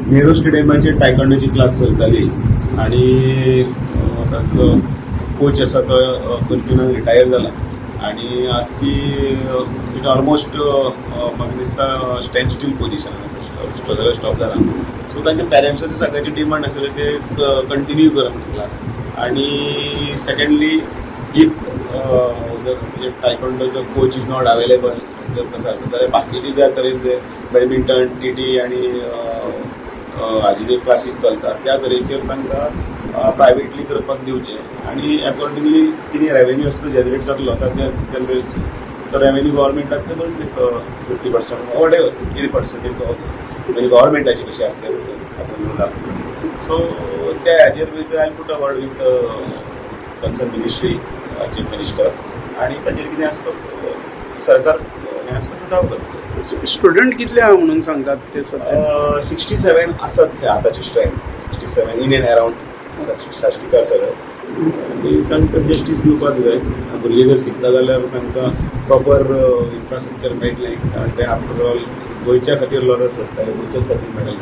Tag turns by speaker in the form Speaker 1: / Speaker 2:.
Speaker 1: Nehru स्टेडियमाचेर टायकोंडोची class चलताली आणि ताजो कोच आसा तो अर्जुनान रिटायर जाला आणि आता ती ऑलमोस्ट म्हाका दिसता स्टँड स्टील पोजिशन आसा स्टॉप जाला. सो तांच्या पेरंट्साचे सगळ्याचे डिमांड आसले ते कंटिन्यू करा म्हणून क्लास. आणि सेकंडली इफ टायकोंडोचो कोच इज नॉट अवेलेबल जर कसं आसा जाल्यार बाकीचे ज्या तरेन ते बॅडमिंटन टी आणि हाजे जे क्लासीस चलतात त्या तरेचेर तांकां प्रायवेटली करपाक दिवचे आणि अकॉर्डिंगली कितें रेवेन्यू आसा तो जनरेट जातलो तो रेवेन्यू गव्हर्मेंटाक ते करून दिता 50% वॉट एवर कितें पर्संटेज म्हणजे गव्हर्मेंटाची कशी आसता सो त्या हाजेर with I put a word with concern ministry chief minister आणि ताजेर कितें आसता सरकार हें आसता सुटाव करता.
Speaker 2: स्टुडंट कितले आहा म्हणून सांगतात ते
Speaker 1: 67 आसात थंय आतांची स्ट्रेंथ 67 इन एंड अराउंड शाश्टीकार सगळे आणि तांकां जस्टीस दिवपाक जाय. भुरगे जर शिकता जाल्यार तांकां प्रॉपर इन्फ्रास्ट्रक्चर मेळटलें कारण ते आफ्टर ऑल गोंयच्या खातीर लढत सोडटाले गोंयच्याच खातीर मेडल